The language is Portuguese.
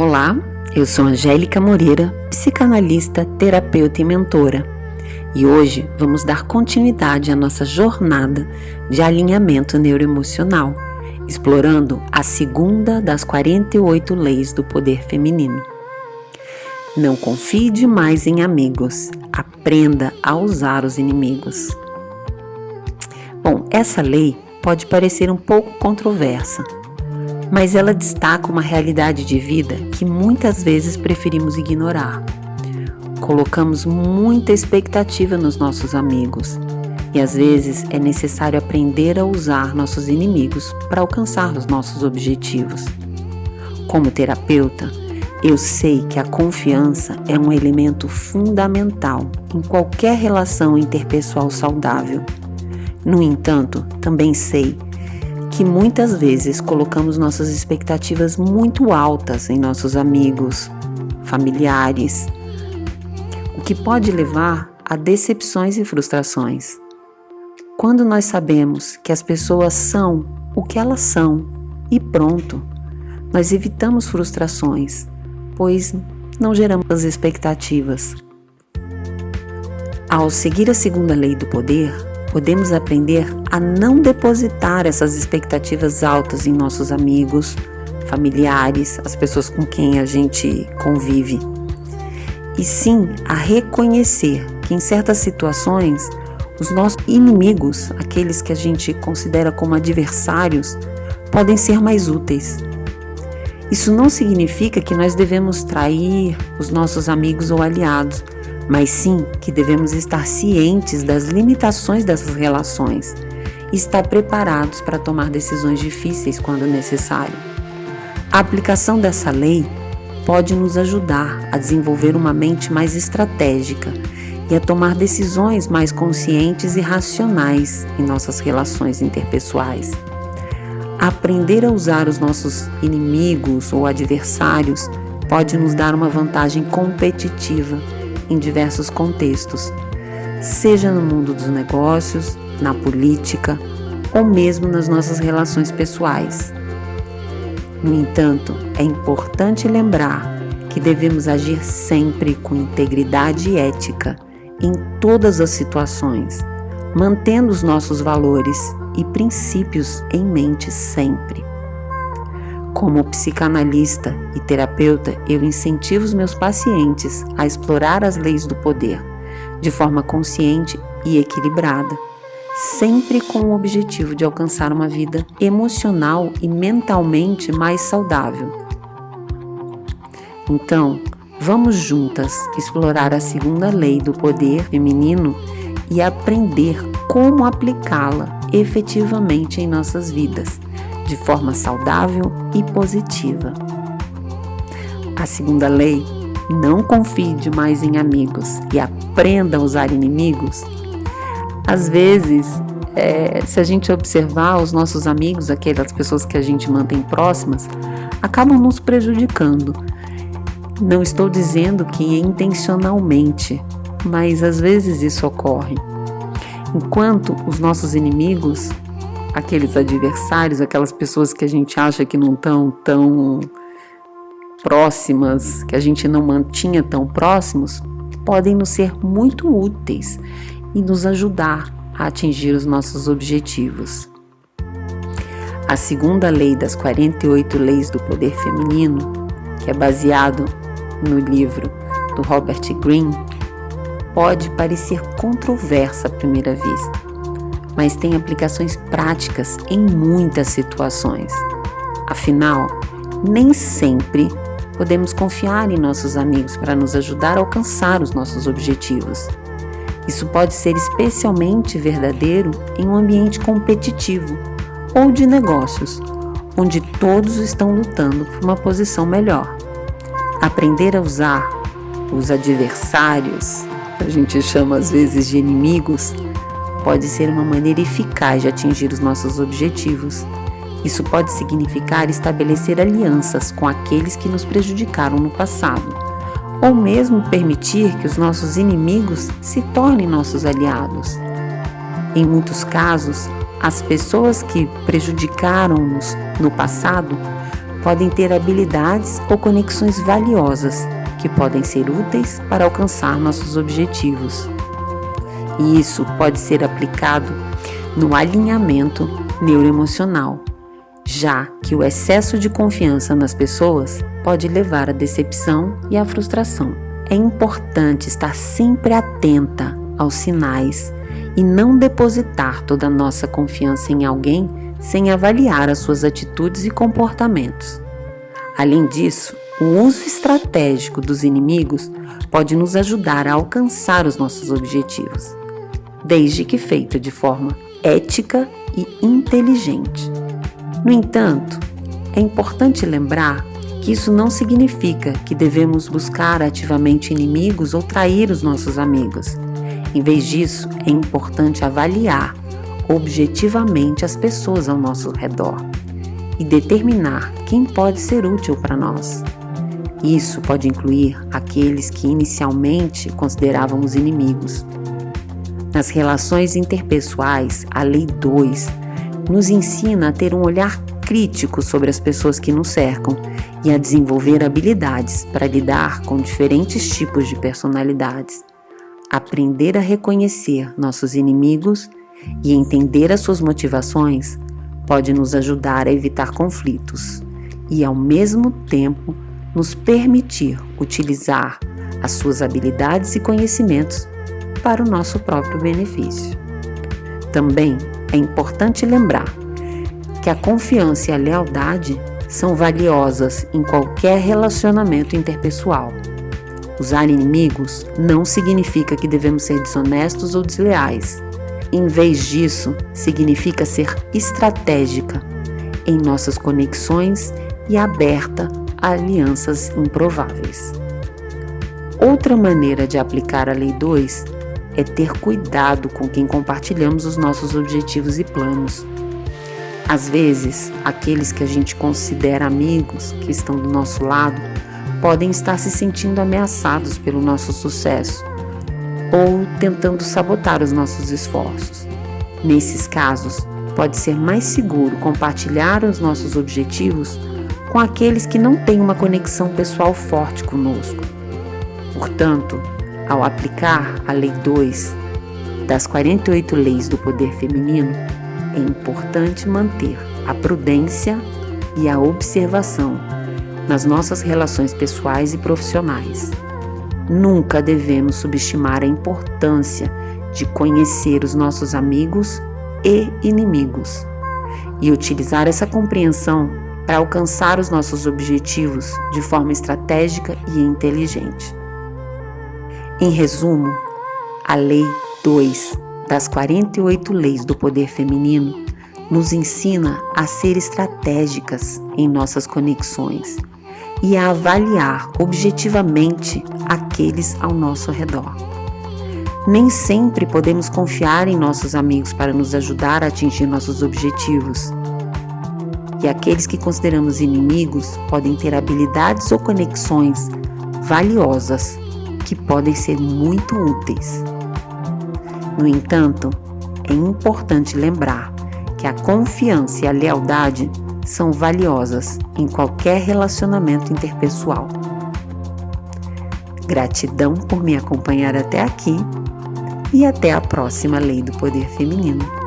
Olá, eu sou Angélica Moreira, psicanalista, terapeuta e mentora. E hoje vamos dar continuidade à nossa jornada de alinhamento neuroemocional, explorando a segunda das 48 leis do poder feminino. Não confie demais em amigos, aprenda a usar os inimigos. Bom, essa lei pode parecer um pouco controversa, mas ela destaca uma realidade de vida que muitas vezes preferimos ignorar. Colocamos muita expectativa nos nossos amigos e às vezes é necessário aprender a usar nossos inimigos para alcançar os nossos objetivos. Como terapeuta, eu sei que a confiança é um elemento fundamental em qualquer relação interpessoal saudável. No entanto, também sei que muitas vezes colocamos nossas expectativas muito altas em nossos amigos, familiares, o que pode levar a decepções e frustrações. Quando nós sabemos que as pessoas são o que elas são e pronto, nós evitamos frustrações, pois não geramos as expectativas. Ao seguir a segunda lei do poder, podemos aprender a não depositar essas expectativas altas em nossos amigos, familiares, as pessoas com quem a gente convive. E sim, a reconhecer que em certas situações, os nossos inimigos, aqueles que a gente considera como adversários, podem ser mais úteis. Isso não significa que nós devemos trair os nossos amigos ou aliados, mas sim que devemos estar cientes das limitações dessas relações e estar preparados para tomar decisões difíceis quando necessário. A aplicação dessa lei pode nos ajudar a desenvolver uma mente mais estratégica e a tomar decisões mais conscientes e racionais em nossas relações interpessoais. Aprender a usar os nossos inimigos ou adversários pode nos dar uma vantagem competitiva em diversos contextos, seja no mundo dos negócios, na política ou mesmo nas nossas relações pessoais. No entanto, é importante lembrar que devemos agir sempre com integridade e ética em todas as situações, mantendo os nossos valores e princípios em mente sempre. Como psicanalista e terapeuta, eu incentivo os meus pacientes a explorar as leis do poder de forma consciente e equilibrada, sempre com o objetivo de alcançar uma vida emocional e mentalmente mais saudável. Então, vamos juntas explorar a segunda lei do poder feminino e aprender como aplicá-la efetivamente em nossas vidas, de forma saudável e positiva. A segunda lei, não confie demais em amigos e aprenda a usar inimigos. Às vezes, se a gente observar os nossos amigos, aquelas pessoas que a gente mantém próximas, acabam nos prejudicando. Não estou dizendo que intencionalmente, mas às vezes isso ocorre. Enquanto os nossos inimigos, aqueles adversários, aquelas pessoas que a gente acha que não estão tão próximas, que a gente não mantinha tão próximos, podem nos ser muito úteis e nos ajudar a atingir os nossos objetivos. A segunda lei das 48 leis do poder feminino, que é baseado no livro do Robert Greene, pode parecer controversa à primeira vista, mas tem aplicações práticas em muitas situações. Afinal, nem sempre podemos confiar em nossos amigos para nos ajudar a alcançar os nossos objetivos. Isso pode ser especialmente verdadeiro em um ambiente competitivo ou de negócios, onde todos estão lutando por uma posição melhor. Aprender a usar os adversários, que a gente chama às vezes de inimigos, pode ser uma maneira eficaz de atingir os nossos objetivos. Isso pode significar estabelecer alianças com aqueles que nos prejudicaram no passado, ou mesmo permitir que os nossos inimigos se tornem nossos aliados. Em muitos casos, as pessoas que prejudicaram-nos no passado podem ter habilidades ou conexões valiosas que podem ser úteis para alcançar nossos objetivos. E isso pode ser aplicado no alinhamento neuroemocional, já que o excesso de confiança nas pessoas pode levar à decepção e à frustração. É importante estar sempre atenta aos sinais e não depositar toda a nossa confiança em alguém sem avaliar as suas atitudes e comportamentos. Além disso, o uso estratégico dos inimigos pode nos ajudar a alcançar os nossos objetivos, desde que feito de forma ética e inteligente. No entanto, é importante lembrar que isso não significa que devemos buscar ativamente inimigos ou trair os nossos amigos. Em vez disso, é importante avaliar objetivamente as pessoas ao nosso redor e determinar quem pode ser útil para nós. Isso pode incluir aqueles que inicialmente considerávamos inimigos. Nas relações interpessoais, a Lei 2 nos ensina a ter um olhar crítico sobre as pessoas que nos cercam e a desenvolver habilidades para lidar com diferentes tipos de personalidades. Aprender a reconhecer nossos inimigos e entender as suas motivações pode nos ajudar a evitar conflitos e, ao mesmo tempo, nos permitir utilizar as suas habilidades e conhecimentos para o nosso próprio benefício. Também é importante lembrar que a confiança e a lealdade são valiosas em qualquer relacionamento interpessoal. Usar inimigos não significa que devemos ser desonestos ou desleais. Em vez disso, significa ser estratégica em nossas conexões e aberta a alianças improváveis. Outra maneira de aplicar a Lei 2 é ter cuidado com quem compartilhamos os nossos objetivos e planos. Às vezes, aqueles que a gente considera amigos, que estão do nosso lado, podem estar se sentindo ameaçados pelo nosso sucesso ou tentando sabotar os nossos esforços. Nesses casos, pode ser mais seguro compartilhar os nossos objetivos com aqueles que não têm uma conexão pessoal forte conosco. Portanto, ao aplicar a Lei 2 das 48 leis do poder feminino, é importante manter a prudência e a observação nas nossas relações pessoais e profissionais. Nunca devemos subestimar a importância de conhecer os nossos amigos e inimigos e utilizar essa compreensão para alcançar os nossos objetivos de forma estratégica e inteligente. Em resumo, a Lei 2 das 48 leis do poder feminino nos ensina a ser estratégicas em nossas conexões e a avaliar objetivamente aqueles ao nosso redor. Nem sempre podemos confiar em nossos amigos para nos ajudar a atingir nossos objetivos. E aqueles que consideramos inimigos podem ter habilidades ou conexões valiosas que podem ser muito úteis. No entanto, é importante lembrar que a confiança e a lealdade são valiosas em qualquer relacionamento interpessoal. Gratidão por me acompanhar até aqui e até a próxima Lei do Poder Feminino.